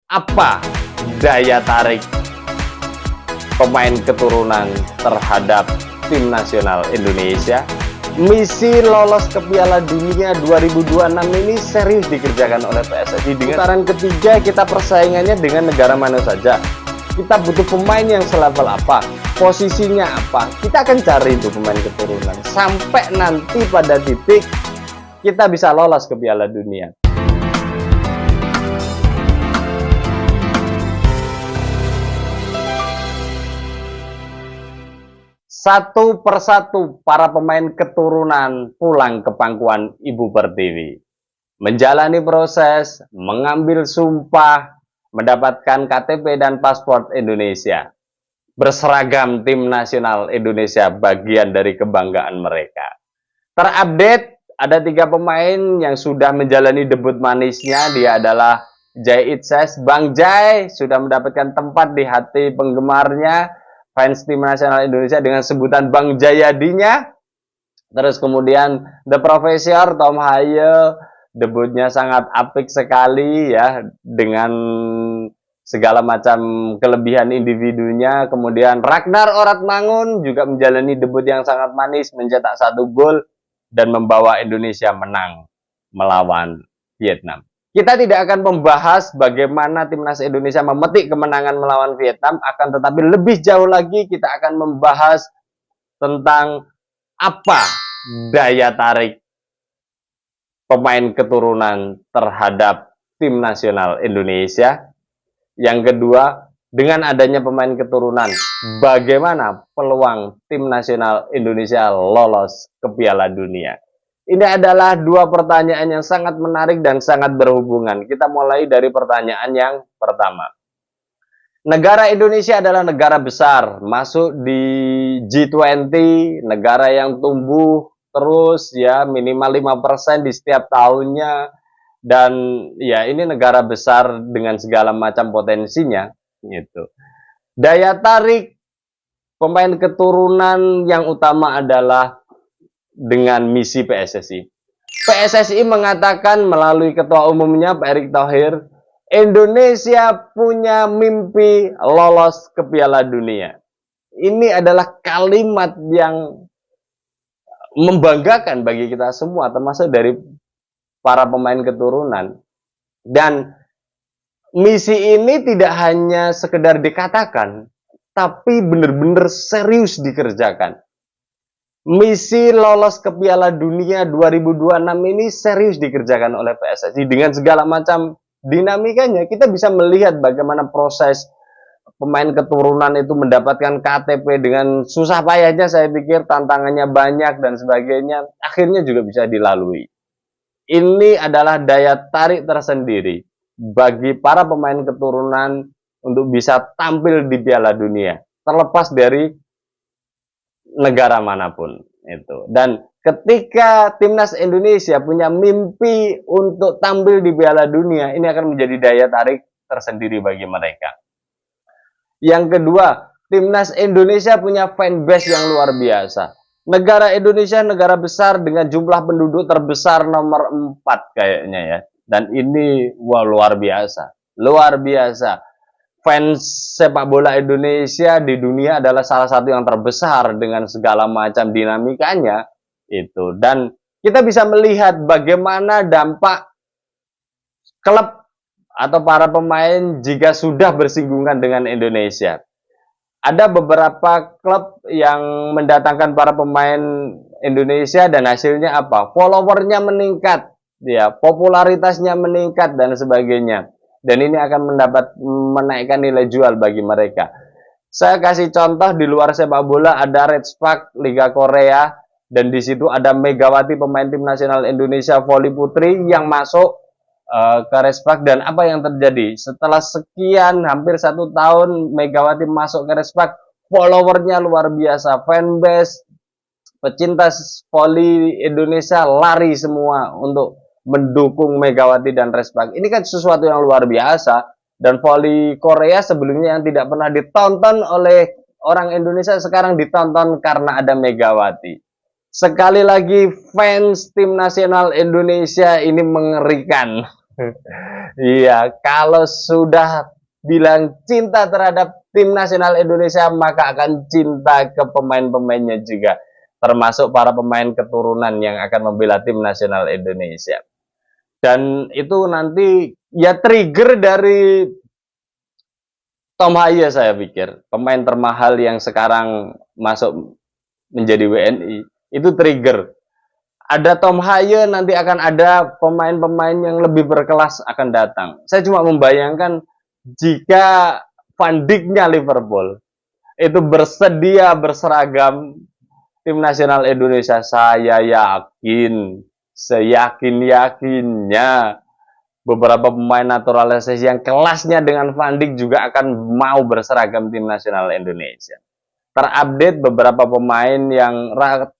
Apa daya tarik pemain keturunan terhadap tim nasional Indonesia? Misi lolos ke Piala Dunia 2026 ini serius dikerjakan oleh PSSI. Dengan putaran ketiga kita persaingannya dengan negara mana saja. Kita butuh pemain yang selevel apa, posisinya apa. Kita akan cari itu pemain keturunan sampai nanti pada titik kita bisa lolos ke Piala Dunia. Satu persatu para pemain keturunan pulang ke pangkuan Ibu Pertiwi, menjalani proses, mengambil sumpah, mendapatkan KTP dan paspor Indonesia. Berseragam tim nasional Indonesia bagian dari kebanggaan mereka. Terupdate, ada 3 pemain yang sudah menjalani debut manisnya. Dia adalah Jai Itses. Bang Jai sudah mendapatkan tempat di hati penggemarnya, fans tim nasional Indonesia dengan sebutan Bang Jayadinya. Terus kemudian The Professor Tom Haye, debutnya sangat apik sekali ya, dengan segala macam kelebihan individunya. Kemudian Ragnar Oratmangun juga menjalani debut yang sangat manis, mencetak 1 gol dan membawa Indonesia menang melawan Vietnam. Kita tidak akan membahas bagaimana timnas Indonesia memetik kemenangan melawan Vietnam, akan tetapi lebih jauh lagi kita akan membahas tentang apa daya tarik pemain keturunan terhadap tim nasional Indonesia. Yang kedua, dengan adanya pemain keturunan, bagaimana peluang tim nasional Indonesia lolos ke Piala Dunia? Ini adalah 2 pertanyaan yang sangat menarik dan sangat berhubungan. Kita mulai dari pertanyaan yang pertama. Negara Indonesia adalah negara besar, masuk di G20, negara yang tumbuh terus ya, minimal 5% di setiap tahunnya. Dan ya, ini negara besar dengan segala macam potensinya gitu. Daya tarik pemain keturunan yang utama adalah dengan misi PSSI. PSSI mengatakan melalui ketua umumnya Pak Erick Thohir, Indonesia punya mimpi lolos ke Piala Dunia. Ini adalah kalimat yang membanggakan bagi kita semua, termasuk dari para pemain keturunan. Dan misi ini tidak hanya sekedar dikatakan, tapi benar-benar serius dikerjakan. Misi lolos ke Piala Dunia 2026 ini serius dikerjakan oleh PSSI dengan segala macam dinamikanya. Kita bisa melihat bagaimana proses pemain keturunan itu mendapatkan KTP dengan susah payahnya. Saya pikir tantangannya banyak dan sebagainya, akhirnya juga bisa dilalui. Ini adalah daya tarik tersendiri bagi para pemain keturunan untuk bisa tampil di Piala Dunia, terlepas dari negara manapun itu. Dan ketika timnas Indonesia punya mimpi untuk tampil di Piala Dunia, ini akan menjadi daya tarik tersendiri bagi mereka. Yang kedua, timnas Indonesia punya fanbase yang luar biasa. Negara Indonesia negara besar dengan jumlah penduduk terbesar nomor 4 kayaknya ya. Dan ini wah, luar biasa. Luar biasa. Fans sepak bola Indonesia di dunia adalah salah satu yang terbesar dengan segala macam dinamikanya itu. Dan kita bisa melihat bagaimana dampak klub atau para pemain jika sudah bersinggungan dengan Indonesia. Ada beberapa klub yang mendatangkan para pemain Indonesia dan hasilnya apa? Followernya meningkat, ya, popularitasnya meningkat dan sebagainya. Dan ini akan menaikkan nilai jual bagi mereka. Saya kasih contoh, di luar sepak bola ada Red Spark Liga Korea, dan di situ ada Megawati pemain tim nasional Indonesia voli putri yang masuk ke Red Spark. Dan apa yang terjadi? Setelah sekian hampir 1 tahun Megawati masuk ke Red Spark, followernya luar biasa, fanbase pecinta voli Indonesia lari semua untuk mendukung Megawati dan Red Spark. Ini kan sesuatu yang luar biasa. Dan voli Korea sebelumnya yang tidak pernah ditonton oleh orang Indonesia sekarang ditonton karena ada Megawati. Sekali lagi, fans tim nasional Indonesia ini mengerikan. Iya, kalau sudah bilang cinta terhadap tim nasional Indonesia, maka akan cinta ke pemain-pemainnya juga, termasuk para pemain keturunan yang akan membela tim nasional Indonesia. Dan itu nanti ya trigger dari Tom Haye, saya pikir pemain termahal yang sekarang masuk menjadi WNI itu trigger. Ada Tom Haye, nanti akan ada pemain-pemain yang lebih berkelas akan datang. Saya cuma membayangkan jika Van Dijk-nya Liverpool itu bersedia berseragam tim nasional Indonesia, saya yakin, seyakin-yakinnya beberapa pemain naturalisasi yang kelasnya dengan Van Dijk juga akan mau berseragam tim nasional Indonesia. Terupdate beberapa pemain yang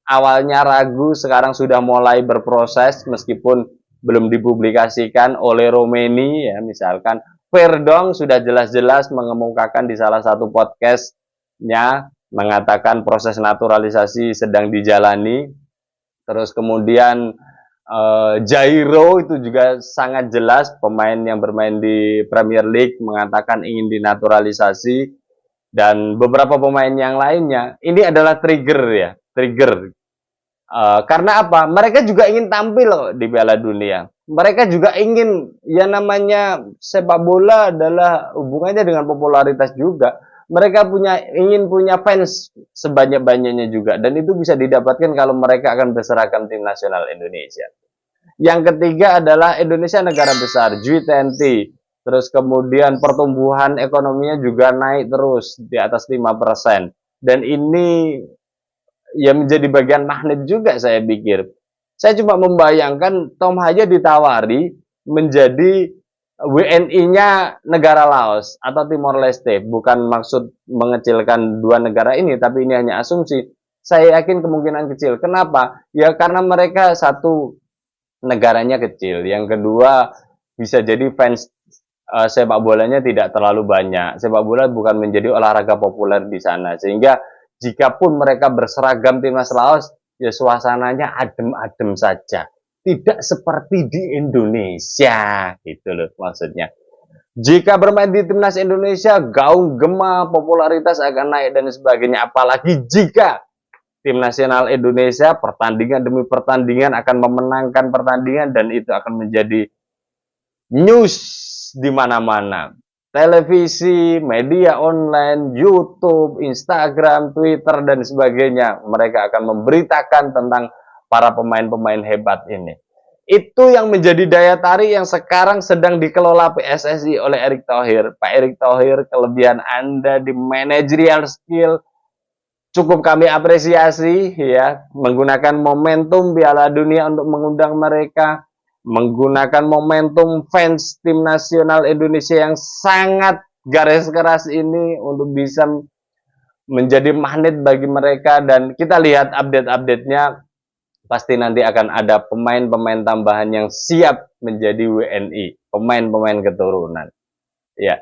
awalnya ragu sekarang sudah mulai berproses meskipun belum dipublikasikan. Oleh Romeni ya misalkan, Verdong sudah jelas-jelas mengemukakan di salah satu podcastnya mengatakan proses naturalisasi sedang dijalani. Terus kemudian Jairo itu juga sangat jelas, pemain yang bermain di Premier League mengatakan ingin dinaturalisasi. Dan beberapa pemain yang lainnya, ini adalah trigger ya, trigger. Karena apa? Mereka juga ingin tampil loh di Piala Dunia. Mereka juga ingin, ya namanya sepak bola adalah hubungannya dengan popularitas juga. Mereka ingin punya fans sebanyak-banyaknya juga, dan itu bisa didapatkan kalau mereka akan berseragam tim nasional Indonesia. Yang ketiga adalah Indonesia negara besar, G20. Terus kemudian pertumbuhan ekonominya juga naik terus di atas 5%. Dan ini ya menjadi bagian magnet juga saya pikir. Saya cuma membayangkan Tom Haye ditawari menjadi WNI-nya negara Laos atau Timor Leste. Bukan maksud mengecilkan dua negara ini, tapi ini hanya asumsi. Saya yakin kemungkinan kecil. Kenapa? Ya karena mereka satu, negaranya kecil. Yang kedua, bisa jadi fans sepak bolanya tidak terlalu banyak. Sepak bola bukan menjadi olahraga populer di sana. Sehingga jikapun mereka berseragam timnas Laos, ya suasananya adem-adem saja. Tidak seperti di Indonesia, gitu loh maksudnya. Jika bermain di timnas Indonesia, gaung gema, popularitas akan naik dan sebagainya. Apalagi jika tim nasional Indonesia pertandingan demi pertandingan akan memenangkan pertandingan, dan itu akan menjadi news di mana-mana. Televisi, media online, YouTube, Instagram, Twitter, dan sebagainya. Mereka akan memberitakan tentang para pemain-pemain hebat ini. Itu yang menjadi daya tarik yang sekarang sedang dikelola PSSI oleh Erick Thohir. Pak Erick Thohir, kelebihan Anda di managerial skill cukup kami apresiasi ya, menggunakan momentum Piala Dunia untuk mengundang mereka, menggunakan momentum fans tim nasional Indonesia yang sangat garis keras ini untuk bisa menjadi magnet bagi mereka. Dan kita lihat update-update-nya, pasti nanti akan ada pemain-pemain tambahan yang siap menjadi WNI, pemain-pemain keturunan. Ya.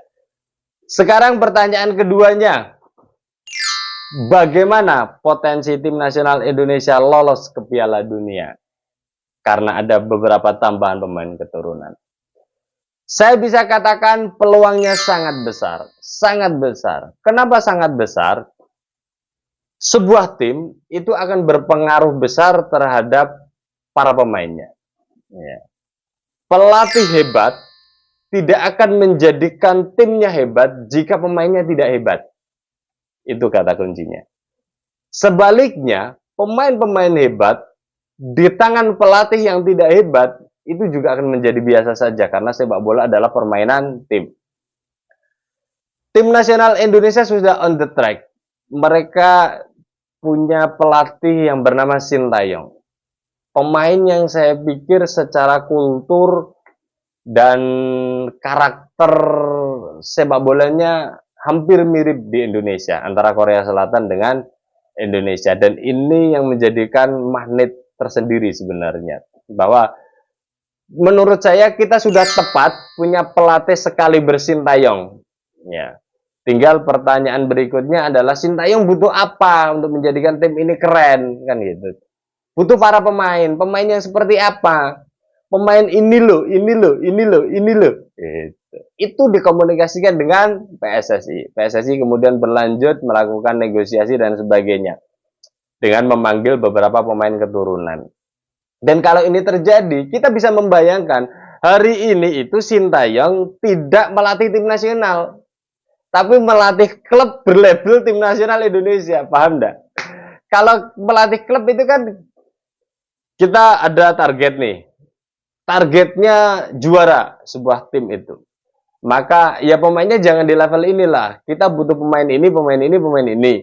Sekarang pertanyaan keduanya, bagaimana potensi tim nasional Indonesia lolos ke Piala Dunia? Karena ada beberapa tambahan pemain keturunan. Saya bisa katakan peluangnya sangat besar. Sangat besar. Kenapa sangat besar? Sebuah tim itu akan berpengaruh besar terhadap para pemainnya. Ya. Pelatih hebat tidak akan menjadikan timnya hebat jika pemainnya tidak hebat. Itu kata kuncinya. Sebaliknya, pemain-pemain hebat di tangan pelatih yang tidak hebat itu juga akan menjadi biasa saja, karena sepak bola adalah permainan tim. Tim nasional Indonesia sudah on the track. Mereka punya pelatih yang bernama Sintayong. Pemain yang saya pikir secara kultur dan karakter sepak bolanya hampir mirip di Indonesia, antara Korea Selatan dengan Indonesia. Dan ini yang menjadikan magnet tersendiri sebenarnya. Bahwa menurut saya kita sudah tepat punya pelatih sekali Sintayong. Ya. Tinggal pertanyaan berikutnya adalah Sintayong butuh apa untuk menjadikan tim ini keren, kan gitu. Butuh para pemain yang seperti apa? pemain ini loh, ini loh, ini loh, ini loh. Itu dikomunikasikan dengan PSSI. PSSI kemudian berlanjut melakukan negosiasi dan sebagainya dengan memanggil beberapa pemain keturunan. Dan kalau ini terjadi, kita bisa membayangkan hari ini itu Sintayong tidak melatih tim nasional, tapi melatih klub berlabel tim nasional Indonesia. Paham enggak? Kalau melatih klub itu kan kita ada target nih. Targetnya juara sebuah tim itu. Maka ya pemainnya jangan di level inilah. Kita butuh pemain ini, pemain ini, pemain ini.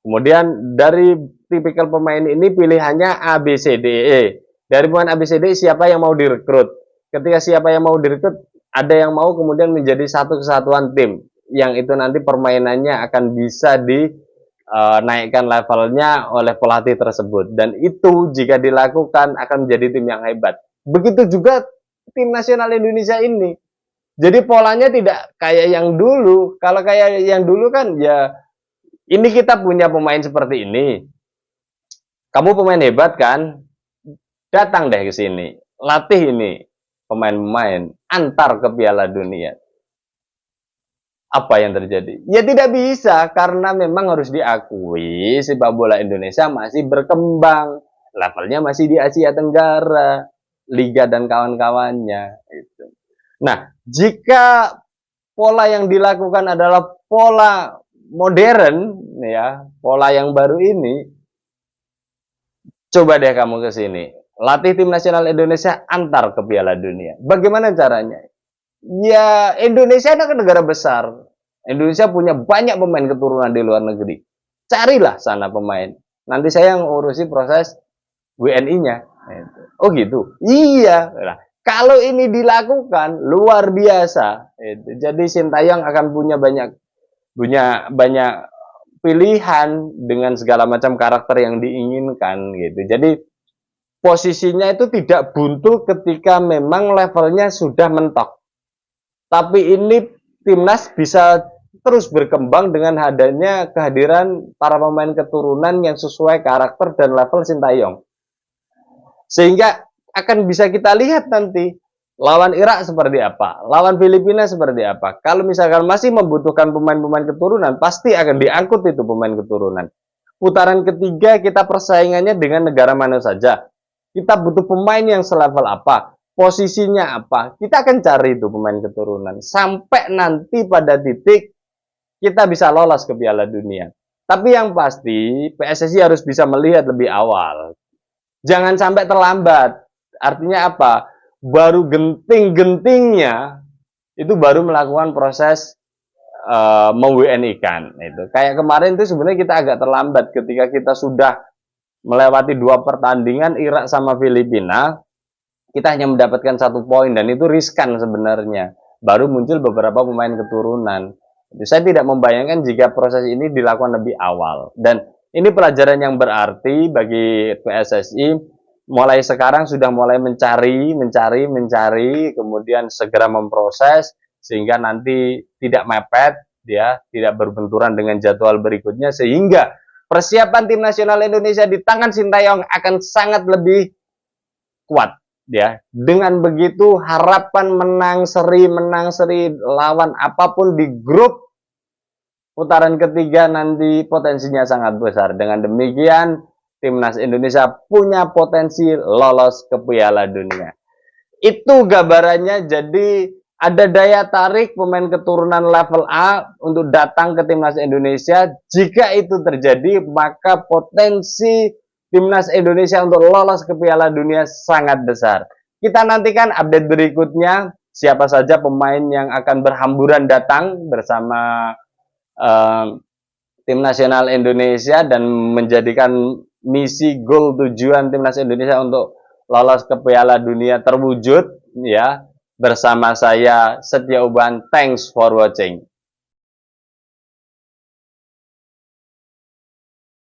Kemudian dari tipikal pemain ini pilihannya A, B, C, D, E. Dari pemain A, B, C, D siapa yang mau direkrut. Ketika siapa yang mau direkrut, ada yang mau kemudian menjadi satu kesatuan tim. Yang itu nanti permainannya akan bisa dinaikkan levelnya oleh pelatih tersebut. Dan itu jika dilakukan akan menjadi tim yang hebat. Begitu juga tim nasional Indonesia ini. Jadi polanya tidak kayak yang dulu. Kalau kayak yang dulu kan ya ini kita punya pemain seperti ini. Kamu pemain hebat kan? Datang deh ke sini. Latih ini pemain-pemain. Antar ke Piala Dunia. Apa yang terjadi? Ya tidak bisa. Karena memang harus diakui sepak bola Indonesia masih berkembang. Levelnya masih di Asia Tenggara. Liga dan kawan-kawannya. Nah, jika pola yang dilakukan adalah pola modern, ya, pola yang baru ini, coba deh kamu ke sini, latih tim nasional Indonesia antar ke Piala Dunia. Bagaimana caranya? Ya, Indonesia kan negara besar. Indonesia punya banyak pemain keturunan di luar negeri. Carilah sana pemain. Nanti saya yang urusi proses WNI-nya. Oh gitu. Iya. Nah, kalau ini dilakukan luar biasa. Jadi Sintayong akan punya banyak pilihan dengan segala macam karakter yang diinginkan gitu. Jadi posisinya itu tidak buntu ketika memang levelnya sudah mentok. Tapi ini timnas bisa terus berkembang dengan adanya kehadiran para pemain keturunan yang sesuai karakter dan level Sintayong. Sehingga akan bisa kita lihat nanti lawan Irak seperti apa, lawan Filipina seperti apa. Kalau misalkan masih membutuhkan pemain-pemain keturunan, pasti akan diangkut itu pemain keturunan. Putaran ketiga kita persaingannya dengan negara mana saja. Kita butuh pemain yang selevel apa, posisinya apa. Kita akan cari itu pemain keturunan. Sampai nanti pada titik kita bisa lolos ke Piala Dunia. Tapi yang pasti PSSI harus bisa melihat lebih awal. Jangan sampai terlambat. Artinya apa? Baru genting-gentingnya itu baru melakukan proses mem-WNI-kan. Itu. Kayak kemarin itu sebenarnya kita agak terlambat ketika kita sudah melewati 2 pertandingan Irak sama Filipina. Kita hanya mendapatkan 1 poin dan itu riskan sebenarnya. Baru muncul beberapa pemain keturunan. Saya tidak membayangkan jika proses ini dilakukan lebih awal. Dan ini pelajaran yang berarti bagi PSSI. Mulai sekarang sudah mulai mencari, kemudian segera memproses sehingga nanti tidak mepet, ya, tidak berbenturan dengan jadwal berikutnya sehingga persiapan tim nasional Indonesia di tangan Sintayong akan sangat lebih kuat, ya. Dengan begitu harapan menang seri lawan apapun di grup putaran ketiga nanti potensinya sangat besar. Dengan demikian Timnas Indonesia punya potensi lolos ke Piala Dunia. Itu gambarannya. Jadi ada daya tarik pemain keturunan level A untuk datang ke Timnas Indonesia. Jika itu terjadi, maka potensi Timnas Indonesia untuk lolos ke Piala Dunia sangat besar. Kita nantikan update berikutnya. Siapa saja pemain yang akan berhamburan datang bersama Tim Nasional Indonesia dan menjadikan misi goal tujuan Timnas Indonesia untuk lolos ke Piala Dunia terwujud, ya. Bersama saya Setia Uban. Thanks for watching.